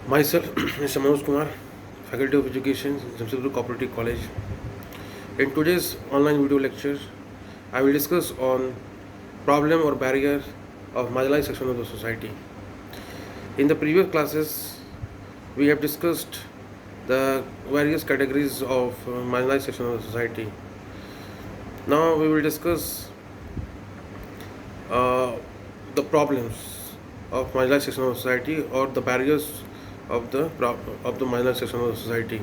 Myself, Mr. Manoj Kumar, Faculty of Education, Jamshedpur Cooperative College. In today's online video lecture, I will discuss on problem or barrier of marginalized section of the society. In the previous classes, we have discussed the various categories of marginalized section of the society. Now we will discuss uh, the problems of marginalized section of society or the barriers of the marginalized section of the society.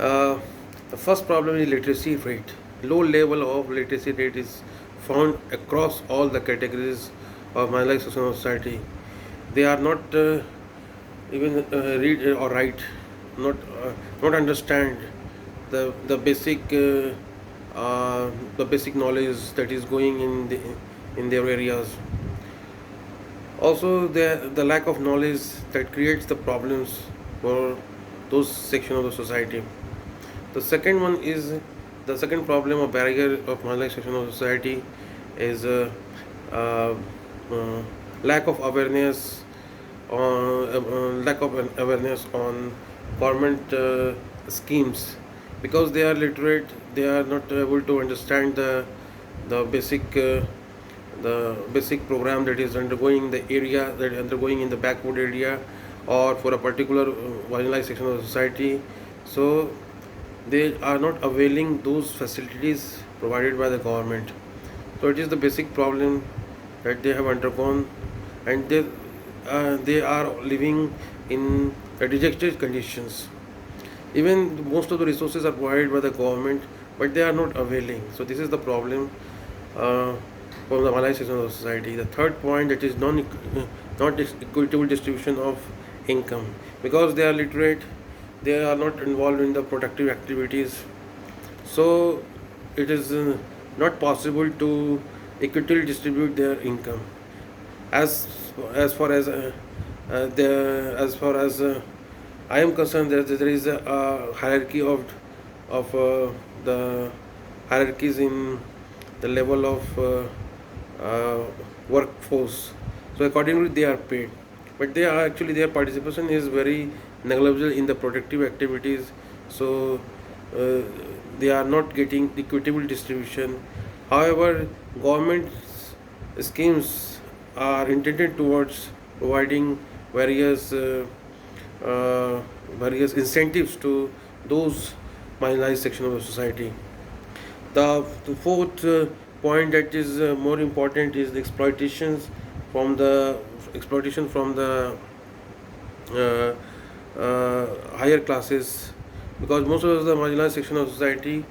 Uh, the first problem is literacy rate. Low level of literacy rate is found across all the categories of marginalized section of society. They are not even read or write, not not understand the basic knowledge that is going in their areas. Also, the lack of knowledge that creates the problems for those section of the society. The second one is the second problem or barrier of marginalized section of society is uh, uh, lack of awareness on government schemes. Because they are literate, they are not able to understand the basic program that is undergoing the area, that is undergoing in the backward area or for a particular marginalized section of the society. So they are not availing those facilities provided by the government. So it is the basic problem that they have undergone, and they are living in dejected conditions. Even most of the resources are provided by the government, but they are not availing. So this is the problem uh, for the marginalized section of the society. The third point, that is not equitable distribution of income. Because they are literate, they are not involved in the productive activities. So it is not possible to equitably distribute their income. As as far as as far as I am concerned, there is a hierarchy of the hierarchies in the level of uh, workforce. So accordingly, they are paid, but they are actually their participation is very negligible in the productive activities. So uh, they are not getting equitable distribution. However, government schemes are intended towards providing various uh, various incentives to those marginalized section of the society. The fourth point that is more important is the exploitation from the uh, higher classes. Because most of the marginalized section of society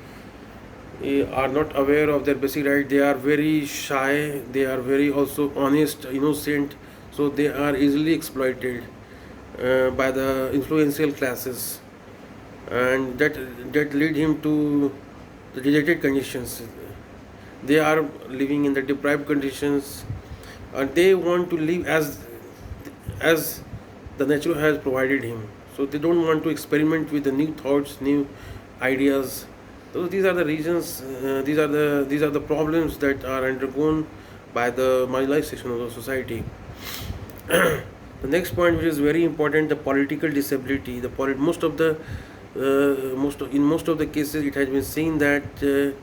are not aware of their basic right. They are very shy, they are very also honest, innocent. So they are easily exploited by the influential classes, and that lead him to the dejected conditions. They are living in the deprived conditions, and they want to live as the nature has provided him. So they don't want to experiment with the new thoughts, new ideas. So these are the reasons. These are the problems that are undergone by the marginalized section of the society. The next point, which is very important, the political disability. In most of the cases, it has been seen that the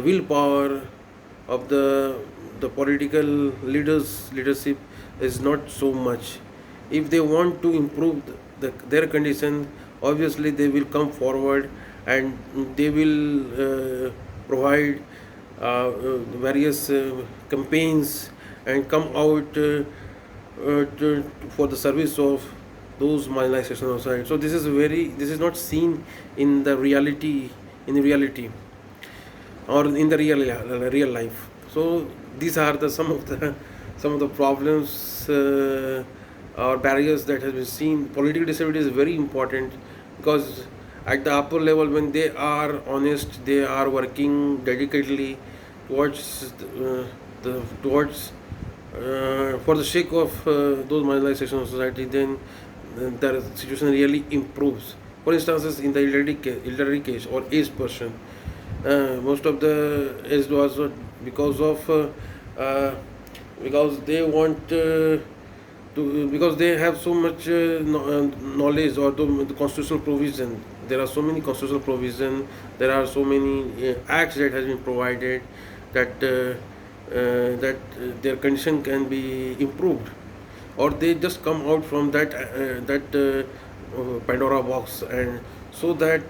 willpower of the political leadership is not so much. If they want to improve their condition, obviously they will come forward, and they will provide various campaigns and come out for the service of those marginalized sections of society. So this is not seen in the reality or in the real life. So these are the some of the problems or barriers that has been seen. Political disability is very important, because at the upper level, when they are honest, they are working dedicatedly towards towards for the sake of those marginalized sections of society, then the situation really improves. For instance, in the elderly case or aged person, most of the aged was because of uh, because they want because they have so much knowledge, or the constitutional provision. There are so many constitutional provision. There are so many acts that has been provided that their condition can be improved, or they just come out from that Pandora box, and so that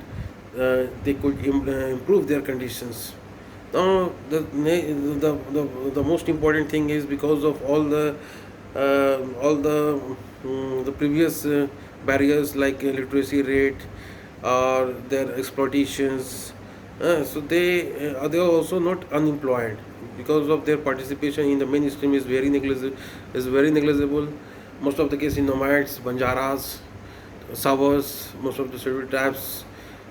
they could improve their conditions. Now, the most important thing is, because of all the previous barriers, like literacy rate or their exploitations, they are also not unemployed, because of their participation in the mainstream is very negligible. Most of the case in nomads, Banjaras, Savas, most of the scheduled tribes,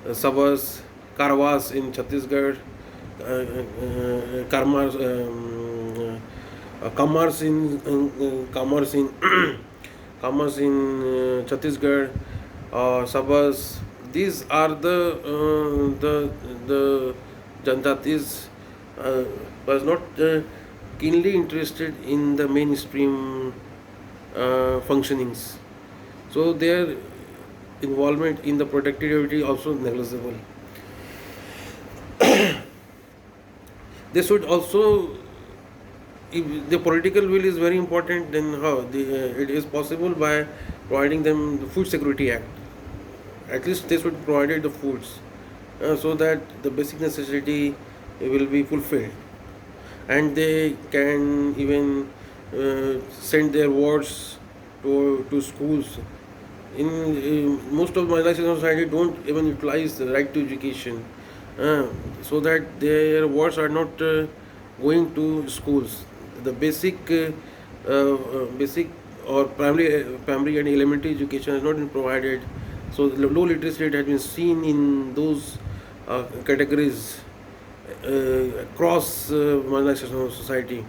Savas, Karwas in Chhattisgarh, Karmars, Kamars in Kamars in Chhattisgarh, Sabas. These are the Janjatis was not keenly interested in the mainstream functionings. So their involvement in the protected activity also negligible. They should also, if the political will is very important, then how it is possible by providing them the Food Security Act. At least they should provide the foods, so that the basic necessity will be fulfilled, and they can even send their wards to schools. In most of Marginalized society don't even utilize the right to education, so that their wards are not going to schools. The basic or primary and elementary education has not been provided. So the low literacy rate has been seen in those categories across marginalized section of society.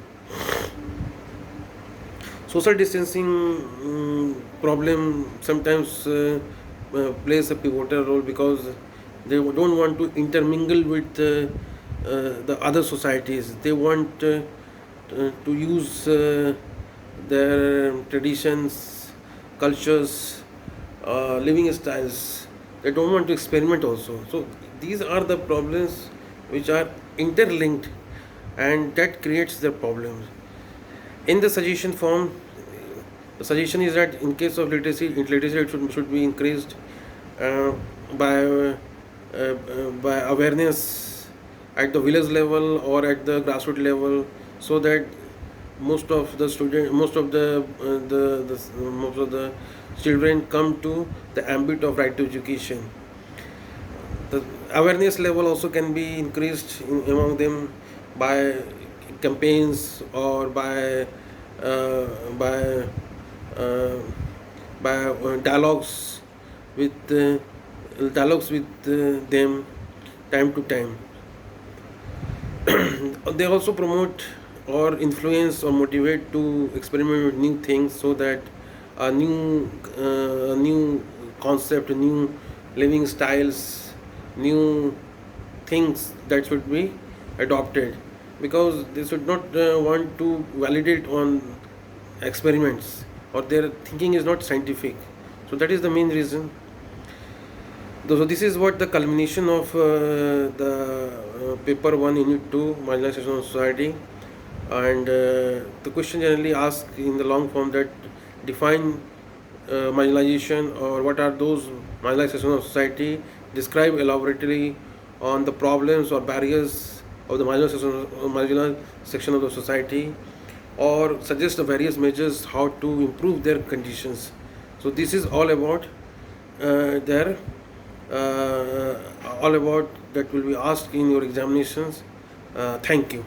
Social distancing problem sometimes plays a pivotal role, because they don't want to intermingle with the other societies. They want to use their traditions, cultures, living styles. They don't want to experiment also. So these are the problems which are interlinked, and that creates the problems. In the suggestion form, the suggestion is that in case of literacy rate should be increased uh, by awareness at the village level or at the grassroots level, so that most of the student, most of the children come to the ambit of right to education. The awareness level also can be increased among them by campaigns, or uh, by uh, dialogues with them time to time. They also promote or influence or motivate to experiment with new things, so that a new concept, new living styles, new things that should be adopted, because they should not want to validate on experiments, or their thinking is not scientific. So that is the main reason. So this is what the culmination of the paper 1 unit 2 marginalization of society, and the question generally asked in the long form that define marginalization, or what are those marginalization of society, describe elaborately on the problems or barriers of the marginal section of the society, or suggest the various measures how to improve their conditions. So this is their all about that will be asked in your examinations. Thank you.